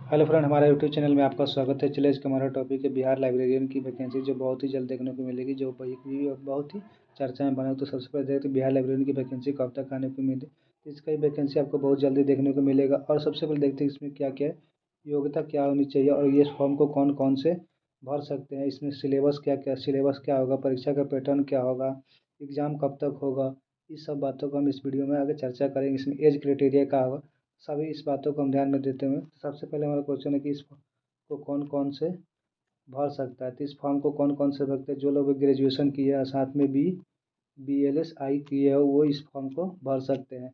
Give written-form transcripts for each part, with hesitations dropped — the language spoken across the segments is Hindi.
हेलो फ्रेंड, हमारे यूट्यूब चैनल में आपका स्वागत है। चलिए, इसका हमारा टॉपिक है बिहार लाइब्रेरियन की वैकेंसी, जो बहुत ही जल्द देखने को मिलेगी, जो भी बहुत ही चर्चा में बना। तो सबसे पहले देखते हैं बिहार लाइब्रेरियन की वैकेंसी कब तक आने को मिली। इसका ही वैकेंसी आपको बहुत जल्दी देखने को मिलेगा। और सबसे पहले देखते हैं इसमें क्या क्या है, योग्यता क्या होनी चाहिए, और ये फॉर्म को कौन कौन से भर सकते हैं। इसमें सिलेबस क्या होगा, परीक्षा का पैटर्न क्या होगा, एग्ज़ाम कब तक होगा। इस सब बातों को हम इस वीडियो में आगे चर्चा करेंगे। इसमें एज क्राइटेरिया क्या होगा, सभी इस बातों को हम ध्यान में देते हुए सबसे पहले हमारा क्वेश्चन है कि इसको कौन कौन से भर सकता है। तो इस फॉर्म को कौन कौन से भरते हैं, जो लोग ग्रेजुएशन किए हैं साथ में BLS किए हो, वो इस फॉर्म को भर सकते हैं।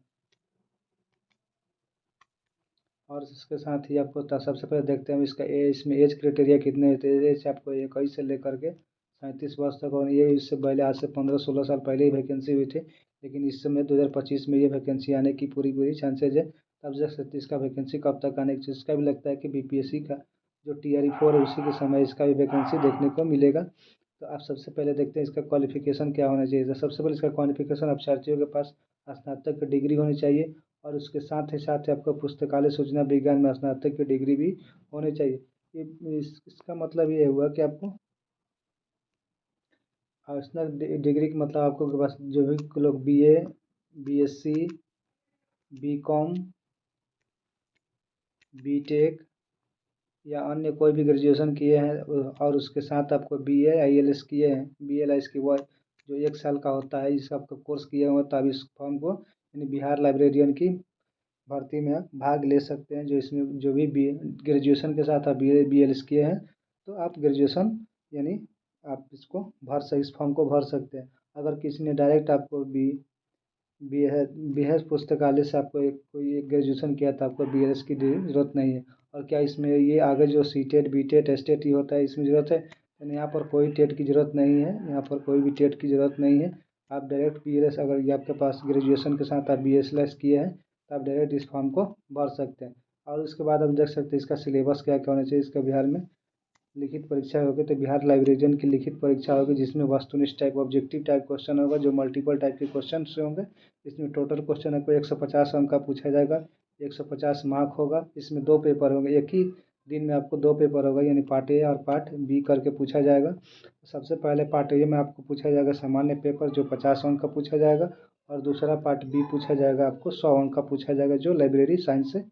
और इसके साथ ही आपको सबसे पहले देखते हैं इसका इसमें एज क्राइटेरिया कितने होते हैं। एज आपको 21 से लेकर के 37 वर्ष तक, और ये इससे पहले आज से 15-16 साल पहले ही वैकेंसी हुई थी, लेकिन इस समय 2025 में ये वैकेंसी आने की पूरी पूरी चांसेज है। तब जब 37 का वैकेंसी कब तक आने की, इसका भी लगता है कि BPSC का जो TRE 4 है उसी के समय इसका भी वैकेंसी देखने को मिलेगा। तो आप सबसे पहले देखते हैं इसका क्वालिफिकेशन क्या होना चाहिए। तो सबसे पहले इसका क्वालिफिकेशन अभ्यर्थियों के पास स्नातक की डिग्री होनी चाहिए, और उसके साथ ही आपको पुस्तकालय सूचना विज्ञान में स्नातक की डिग्री भी होनी चाहिए। इसका मतलब ये हुआ कि आपको स्नातक डिग्री का मतलब आपको के पास जो भी लोग BA, BSc, B.Com, B.Tech या अन्य कोई भी ग्रेजुएशन किए हैं, और उसके साथ आपको BA ILS किए हैं, BLS की वो जो 1 साल का होता है, इस आपका कोर्स किया हुआ, तब इस फॉर्म को यानी बिहार लाइब्रेरियन की भर्ती में आप भाग ले सकते हैं। जो इसमें जो भी ग्रेजुएशन के साथ आप BA BLS किए हैं, तो आप ग्रेजुएशन यानी आप इसको इस फॉर्म को भर सकते हैं। अगर किसी ने डायरेक्ट आपको BS पुस्तकालय से आपको कोई एक ग्रेजुएशन किया, तो आपको BLS की ज़रूरत नहीं है। और क्या इसमें ये आगे जो C.TET B.TET STET ये होता है, इसमें ज़रूरत है? यानी यहाँ पर कोई टेट की ज़रूरत नहीं है, यहाँ पर कोई भी टेट की ज़रूरत नहीं है। आप डायरेक्ट BLS, अगर ये आपके पास ग्रेजुएशन के साथ आप BLS किए हैं, तो आप डायरेक्ट इस फॉर्म को भर सकते हैं। और उसके बाद हम देख सकते हैं इसका सिलेबस क्या क्या होना चाहिए। इसका बिहार में लिखित परीक्षा होगी, तो बिहार लाइब्रेरियन की लिखित परीक्षा होगी, जिसमें वस्तुनिष्ठ टाइप ऑब्जेक्टिव टाइप क्वेश्चन होगा, जो मल्टीपल टाइप के क्वेश्चन होंगे। इसमें टोटल क्वेश्चन आपको 150 अंक का पूछा जाएगा, 150 मार्क होगा। इसमें 2 पेपर होंगे, एक ही दिन में आपको 2 पेपर होगा, यानी पार्ट ए और पार्ट बी करके पूछा जाएगा। सबसे पहले पार्ट ए में आपको पूछा जाएगा सामान्य पेपर, जो 50 अंक का पूछा जाएगा, और दूसरा पार्ट बी पूछा जाएगा आपको 100 अंक का पूछा जाएगा, जो लाइब्रेरी साइंस से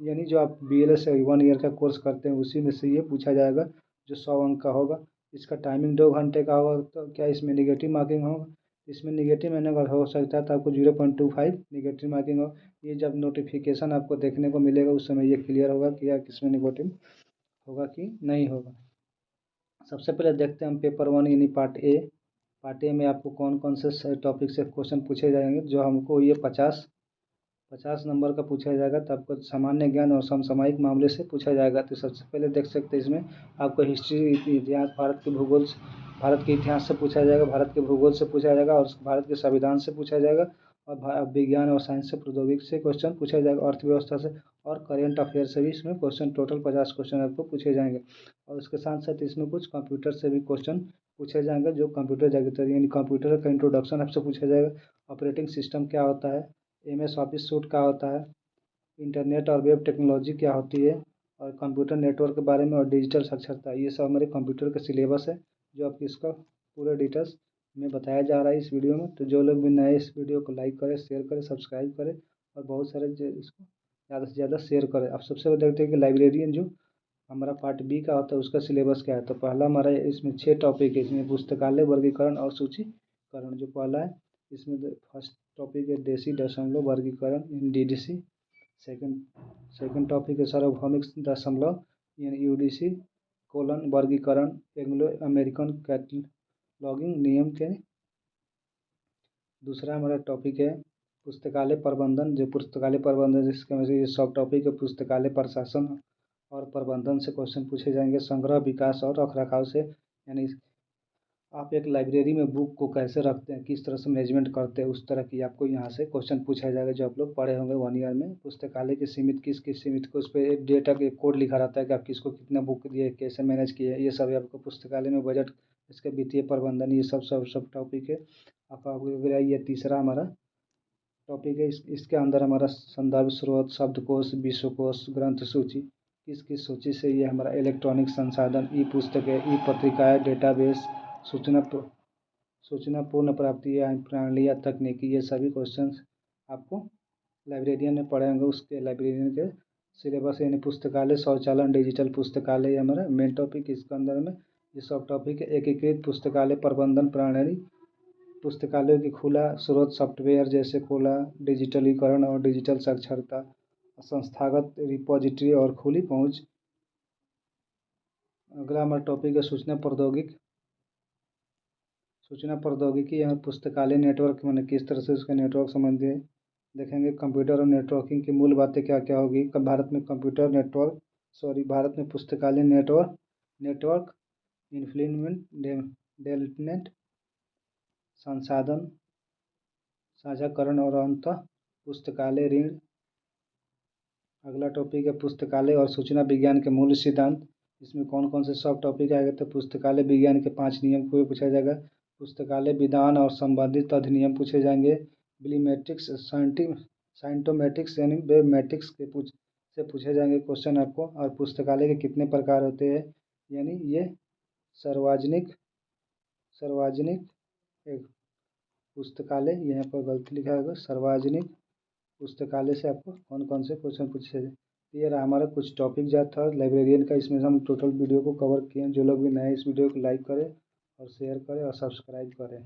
यानी जो आप BLS 1 ईयर का कोर्स करते हैं उसी में से ये पूछा जाएगा, जो 100 अंक का होगा। इसका टाइमिंग 2 घंटे का होगा। तो क्या इसमें निगेटिव मार्किंग होगा? इसमें निगेटिव में अगर हो सकता है तो आपको 0.25 निगेटिव मार्किंग हो। ये जब नोटिफिकेशन आपको देखने को मिलेगा, उस समय ये क्लियर होगा कि यार किसमें निगेटिव होगा कि नहीं होगा। सबसे पहले देखते हैं हम पेपर 1 यानी पार्ट ए में आपको कौन कौन से टॉपिक से क्वेश्चन पूछे जाएंगे। जो हमको ये 50 नंबर का पूछा जाएगा, तो आपको सामान्य ज्ञान और समसामयिक मामले से पूछा जाएगा। तो सबसे पहले देख सकते हैं इसमें आपको हिस्ट्री, इतिहास, भारत के इतिहास से पूछा जाएगा, भारत के भूगोल से पूछा जाएगा, और भारत के संविधान से पूछा जाएगा, और विज्ञान और साइंस से, प्रौद्योगिकी से क्वेश्चन पूछा जाएगा, अर्थव्यवस्था से, और करेंट अफेयर से भी इसमें क्वेश्चन, टोटल 50 क्वेश्चन आपको पूछे जाएंगे। और उसके साथ साथ इसमें कुछ कंप्यूटर से भी क्वेश्चन पूछे जाएंगे, जो कंप्यूटर जगत यानी कंप्यूटर का इंट्रोडक्शन आपसे पूछा जाएगा। ऑपरेटिंग सिस्टम क्या होता है, MS ऑफिस सूट क्या होता है, इंटरनेट और वेब टेक्नोलॉजी क्या होती है, और कंप्यूटर नेटवर्क के बारे में, और डिजिटल साक्षरता। ये सब हमारे कंप्यूटर का सिलेबस है, जो आपको इसका पूरा डिटेल्स में बताया जा रहा है इस वीडियो में। तो जो लोग भी नए, इस वीडियो को लाइक करें, शेयर करें, सब्सक्राइब करें, और बहुत सारे इसको ज़्यादा से ज़्यादा शेयर करें। आप सबसे पहले देखते हैं कि लाइब्रेरियन जो हमारा पार्ट बी का होता है, उसका सिलेबस क्या है। तो पहला हमारा इसमें 6 टॉपिक है। इसमें पुस्तकालय, वर्गीकरण और सूचीकरण जो पहला है। इसमें फर्स्ट टॉपिक है देशी दशमलव वर्गीकरण, DDC। सेकंड सेकंड टॉपिक है सार्वभौमिक दशमलव, यानी UDC कोलन वर्गीकरण, एंग्लो अमेरिकन कैटलॉगिंग नियम के। दूसरा हमारा टॉपिक है पुस्तकालय प्रबंधन, जो पुस्तकालय प्रबंधन जिसके में से ये सब टॉपिक है। पुस्तकालय प्रशासन और प्रबंधन से क्वेश्चन पूछे जाएंगे। संग्रह, विकास और रखरखाव से, यानी आप एक लाइब्रेरी में बुक को कैसे रखते हैं, किस तरह से मैनेजमेंट करते हैं, उस तरह की आपको यहाँ से क्वेश्चन पूछा जाएगा, जो आप लोग पढ़े होंगे 1 ईयर में। पुस्तकालय की सीमित, किस सीमित को, उस पर एक डेटा के कोड लिखा रहता है कि आप किसको कितना बुक दिए, कैसे मैनेज किए, ये सब आपको पुस्तकालय में बजट, इसके वित्तीय प्रबंधन, ये सब टॉपिक है आपका। ये तीसरा हमारा टॉपिक है। इसके अंदर हमारा संदर्भ स्रोत, शब्दकोश, विश्वकोश, ग्रंथ सूची किस किस सूची से, ये हमारा इलेक्ट्रॉनिक संसाधन, ई पुस्तकें, ई पत्रिकाएँ, डेटाबेस, सूचना पूर्ण प्राप्ति या प्रणाली या तकनीकी, ये सभी क्वेश्चंस आपको लाइब्रेरियन में पढ़े होंगे। उसके लाइब्रेरियन के सिलेबस यानी पुस्तकालय स्वचालन, डिजिटल पुस्तकालय, ये हमारा मेन टॉपिक। इसके अंदर में ये सब टॉपिक है। एकीकृत पुस्तकालय प्रबंधन प्रणाली, पुस्तकालयों की खुला स्रोत सॉफ्टवेयर जैसे खुला डिजिटलीकरण और डिजिटल साक्षरता, संस्थागत रिपॉजिटरी और खुली पहुंच। अगला हमारा टॉपिक है सूचना प्रौद्योगिकी या पुस्तकालय नेटवर्क, मैंने किस तरह से उसका नेटवर्क संबंधी है देखेंगे। कंप्यूटर और नेटवर्किंग की मूल बातें क्या क्या होगी। भारत में भारत में पुस्तकालय नेटवर्क इन्फ्लुएंसमेंट डेवलपमेंट, संसाधन साझाकरण और अंत पुस्तकालय ऋण। अगला टॉपिक है पुस्तकालय और सूचना विज्ञान के मूल सिद्धांत। इसमें कौन कौन से सब टॉपिक आएगा, तो पुस्तकालय विज्ञान के 5 नियम को पूछा जाएगा। पुस्तकालय विधान और संबंधित अधिनियम पूछे जाएंगे। बिलीमेट्रिक्स, साइंटोमेटिक्स यानी वेबमेट्रिक्स के पूछे जाएंगे क्वेश्चन आपको। और पुस्तकालय के कितने प्रकार होते हैं, यानी ये सार्वजनिक एक पुस्तकालय, यहाँ पर गलती लिखा होगा, सार्वजनिक पुस्तकालय से आपको कौन कौन से क्वेश्चन पूछे जाए। ये रहा हमारा कुछ टॉपिक जो था लाइब्रेरियन का। इसमें हम टोटल वीडियो को कवर किए हैं। जो लोग भी नए इस वीडियो को लाइक करें और शेयर करें और सब्सक्राइब करें।